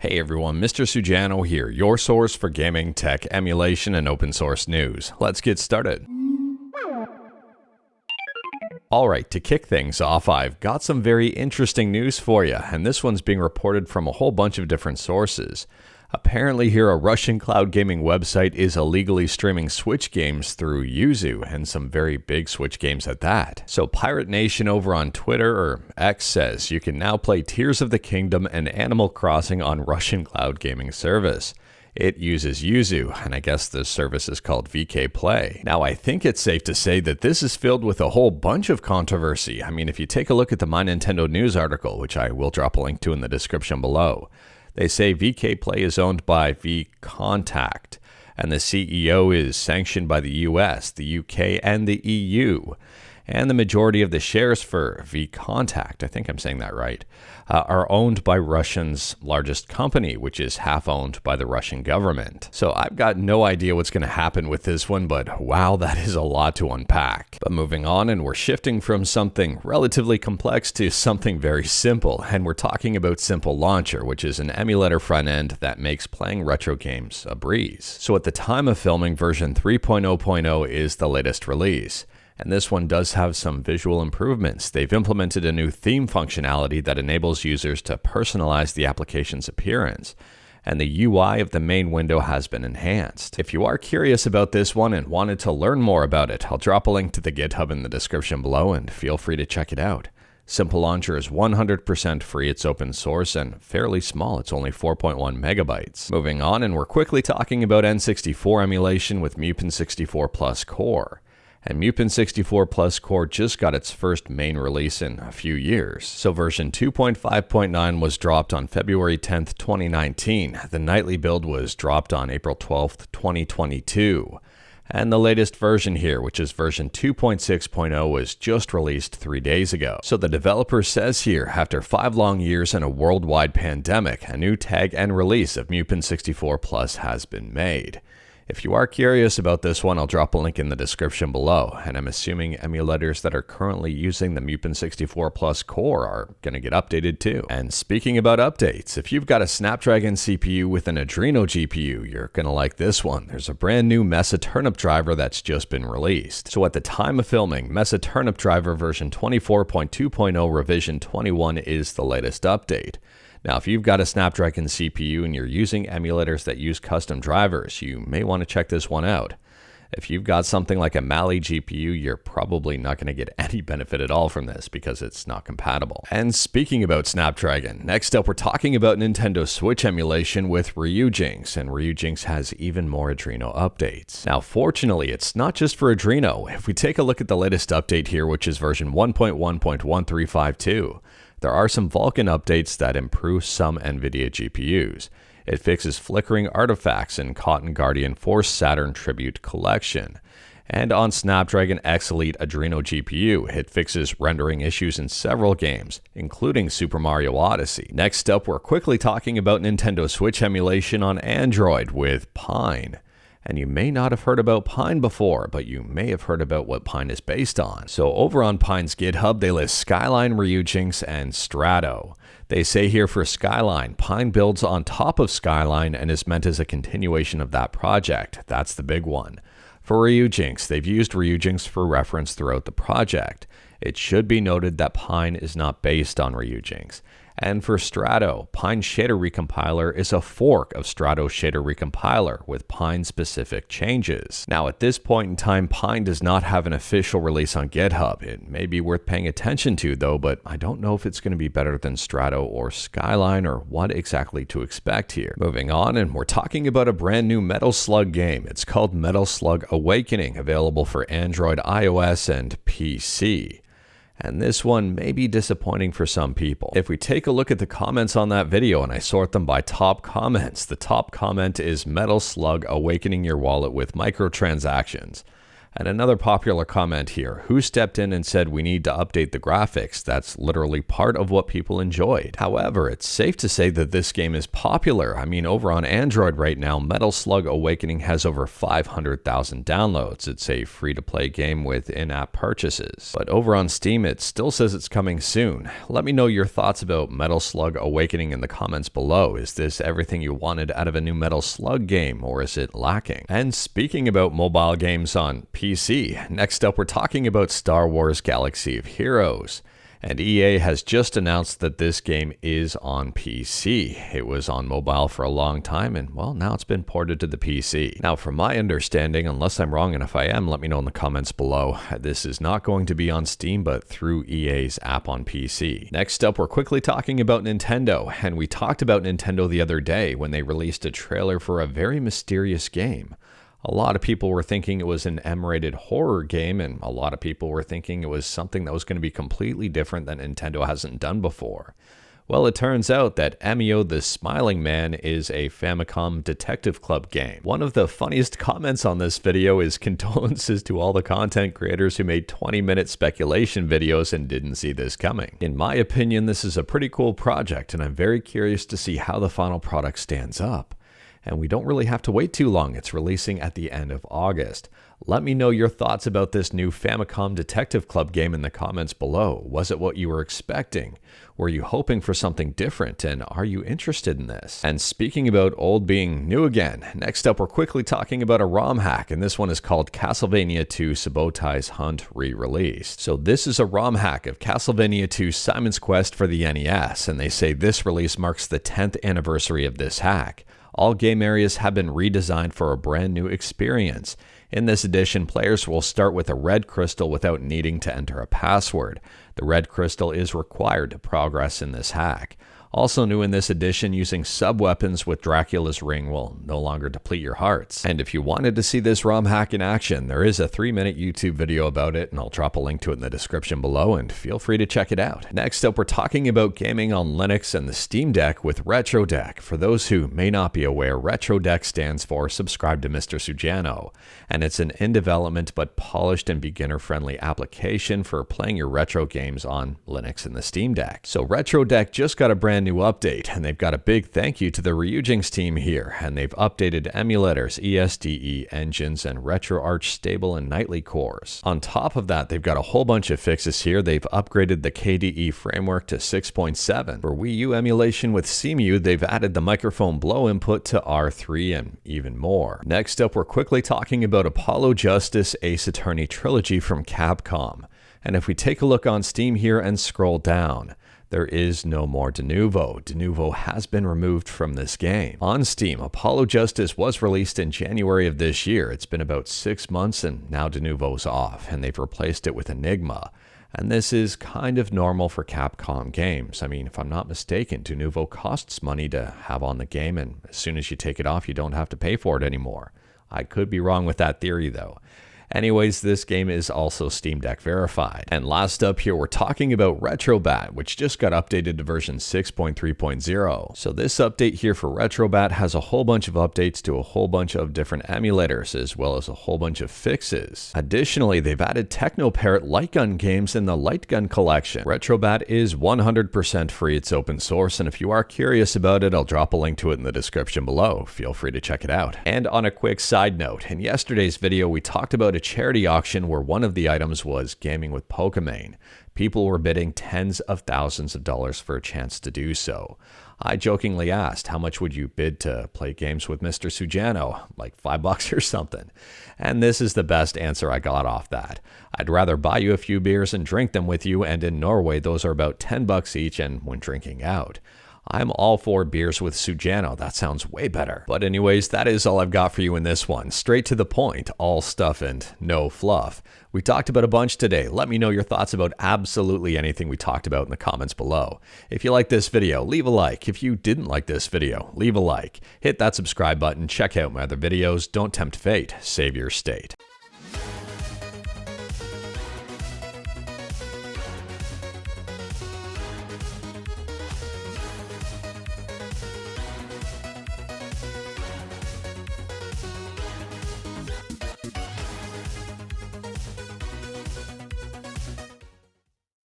Hey everyone, Mr. Sujano here, your source for gaming, tech, emulation, and open source news. Let's get started. Alright, to kick things off, I've got some very interesting news for you, and this one's being reported from a whole bunch of different sources. Apparently here, a Russian cloud gaming website is illegally streaming Switch games through Yuzu, and some very big Switch games at that. So Pirate Nation over on Twitter, or X, says you can now play Tears of the Kingdom and Animal Crossing on Russian cloud gaming service. It uses Yuzu, and I guess the service is called VK Play. Now, I think it's safe to say that this is filled with a whole bunch of controversy. I mean, if you take a look at the My Nintendo News article, which I will drop a link to in the description below, they say VK Play is owned by vContact, and the CEO is sanctioned by the US, the UK, and the EU. And the majority of the shares for vContact, I think I'm saying that right, are owned by Russia's largest company, which is half owned by the Russian government. So I've got no idea what's going to happen with this one, but wow, that is a lot to unpack. But moving on, and we're shifting from something relatively complex to something very simple, and we're talking about Simple Launcher, which is an emulator front end that makes playing retro games a breeze. So at the time of filming, version 3.0.0 is the latest release. And this one does have some visual improvements. They've implemented a new theme functionality that enables users to personalize the application's appearance. And the UI of the main window has been enhanced. If you are curious about this one and wanted to learn more about it, I'll drop a link to the GitHub in the description below and feel free to check it out. Simple Launcher is 100% free, it's open source, and fairly small, it's only 4.1 megabytes. Moving on, and we're quickly talking about N64 emulation with Mupen64Plus Core. And Mupen64Plus Core just got its first main release in a few years. So version 2.5.9 was dropped on February 10th, 2019. The nightly build was dropped on April 12th, 2022. And the latest version here, which is version 2.6.0, was just released 3 days ago. So the developer says here, after 5 long years and a worldwide pandemic, a new tag and release of Mupen64Plus has been made. If you are curious about this one, I'll drop a link in the description below, and I'm assuming emulators that are currently using the Mupen64Plus Core are going to get updated too. And speaking about updates, if you've got a Snapdragon CPU with an Adreno GPU, you're going to like this one. There's a brand new Mesa Turnip driver that's just been released. So at the time of filming, Mesa Turnip driver version 24.2.0 revision 21 is the latest update. Now, if you've got a Snapdragon CPU and you're using emulators that use custom drivers, you may want to check this one out. If you've got something like a Mali GPU, you're probably not going to get any benefit at all from this because it's not compatible. And speaking about Snapdragon, next up we're talking about Nintendo Switch emulation with Ryujinx, and Ryujinx has even more Adreno updates. Now, fortunately, it's not just for Adreno. If we take a look at the latest update here, which is version 1.1.1352, there are some Vulkan updates that improve some NVIDIA GPUs. It fixes flickering artifacts in Cotton Guardian Force Saturn Tribute Collection. And on Snapdragon X Elite Adreno GPU, it fixes rendering issues in several games, including Super Mario Odyssey. Next up, we're quickly talking about Nintendo Switch emulation on Android with Pine. And you may not have heard about Pine before, but you may have heard about what Pine is based on. So over on Pine's GitHub, they list Skyline, Ryujinx, and Strato. They say here for Skyline, Pine builds on top of Skyline and is meant as a continuation of that project. That's the big one. For Ryujinx, they've used Ryujinx for reference throughout the project. It should be noted that Pine is not based on Ryujinx. And for Strato, Pine Shader Recompiler is a fork of Strato Shader Recompiler with Pine-specific changes. Now, at this point in time, Pine does not have an official release on GitHub. It may be worth paying attention to, though, but I don't know if it's going to be better than Strato or Skyline or what exactly to expect here. Moving on, and we're talking about a brand new Metal Slug game. It's called Metal Slug Awakening, available for Android, iOS, and PC. And this one may be disappointing for some people. If we take a look at the comments on that video and I sort them by top comments, the top comment is Metal Slug Awakening Your Wallet with Microtransactions. And another popular comment here, who stepped in and said we need to update the graphics? That's literally part of what people enjoyed. However, it's safe to say that this game is popular. I mean, over on Android right now, Metal Slug Awakening has over 500,000 downloads. It's a free-to-play game with in-app purchases. But over on Steam, it still says it's coming soon. Let me know your thoughts about Metal Slug Awakening in the comments below. Is this everything you wanted out of a new Metal Slug game, or is it lacking? And speaking about mobile games on PC, next up we're talking about Star Wars Galaxy of Heroes. And EA has just announced that this game is on PC. It was on mobile for a long time, and well, now it's been ported to the PC. Now, from my understanding, unless I'm wrong, and if I am, let me know in the comments below, this is not going to be on Steam, but through EA's app on PC. Next up, we're quickly talking about Nintendo, and we talked about Nintendo the other day when they released a trailer for a very mysterious game. A lot of people were thinking it was an M-rated horror game, and a lot of people were thinking it was something that was going to be completely different that Nintendo hasn't done before. Well, it turns out that Emio the Smiling Man is a Famicom Detective Club game. One of the funniest comments on this video is condolences to all the content creators who made 20-minute speculation videos and didn't see this coming. In my opinion, this is a pretty cool project, and I'm very curious to see how the final product stands up. And we don't really have to wait too long. It's releasing at the end of August. Let me know your thoughts about this new Famicom Detective Club game in the comments below. Was it what you were expecting? Were you hoping for something different? And are you interested in this? And speaking about old being new again, next up we're quickly talking about a ROM hack, and this one is called Castlevania 2 Subotais Hunt re-released. So this is a ROM hack of Castlevania 2 Simon's Quest for the NES, and they say this release marks the 10th anniversary of this hack. All game areas have been redesigned for a brand new experience. In this edition, players will start with a red crystal without needing to enter a password. The red crystal is required to progress in this hack. Also new in this edition, using sub-weapons with Dracula's ring will no longer deplete your hearts. And if you wanted to see this ROM hack in action, there is a 3-minute YouTube video about it, and I'll drop a link to it in the description below, and feel free to check it out. Next up, we're talking about gaming on Linux and the Steam Deck with RetroDeck. For those who may not be aware, RetroDeck stands for Subscribe to Mr. Sujano, and it's an in-development but polished and beginner-friendly application for playing your retro games on Linux and the Steam Deck. So RetroDeck just got a brand new update, and they've got a big thank you to the Ryujinx team here, and they've updated emulators, ESDE engines, and RetroArch stable and nightly cores. On top of that, they've got a whole bunch of fixes here. They've upgraded the KDE framework to 6.7. For Wii U emulation with CMU, they've added the microphone blow input to R3 and even more. Next up, we're quickly talking about Apollo Justice Ace Attorney Trilogy from Capcom. And if we take a look on Steam here and scroll down, there is no more Denuvo. Denuvo has been removed from this game. On Steam, Apollo Justice was released in January of this year. It's been about 6 months, and now Denuvo's off, and they've replaced it with Enigma. And this is kind of normal for Capcom games. I mean, if I'm not mistaken, Denuvo costs money to have on the game, and as soon as you take it off, you don't have to pay for it anymore. I could be wrong with that theory, though. Anyways, this game is also Steam Deck verified. And last up here, we're talking about RetroBat, which just got updated to version 6.3.0. So this update here for RetroBat has a whole bunch of updates to a whole bunch of different emulators, as well as a whole bunch of fixes. Additionally, they've added Technoparrot light gun games in the light gun collection. RetroBat is 100% free, it's open source, and if you are curious about it, I'll drop a link to it in the description below. Feel free to check it out. And on a quick side note, in yesterday's video, we talked about a charity auction where one of the items was gaming with Pokemon. People were bidding tens of thousands of dollars for a chance to do so. I jokingly asked, how much would you bid to play games with Mr. Sujano? Like $5 or something. And this is the best answer I got off that. I'd rather buy you a few beers and drink them with you, and in Norway those are about $10 each, and when drinking out. I'm all for beers with Sujano. That sounds way better. But anyways, that is all I've got for you in this one. Straight to the point, all stuff and no fluff. We talked about a bunch today. Let me know your thoughts about absolutely anything we talked about in the comments below. If you like this video, leave a like. If you didn't like this video, leave a like. Hit that subscribe button. Check out my other videos. Don't tempt fate. Save your state.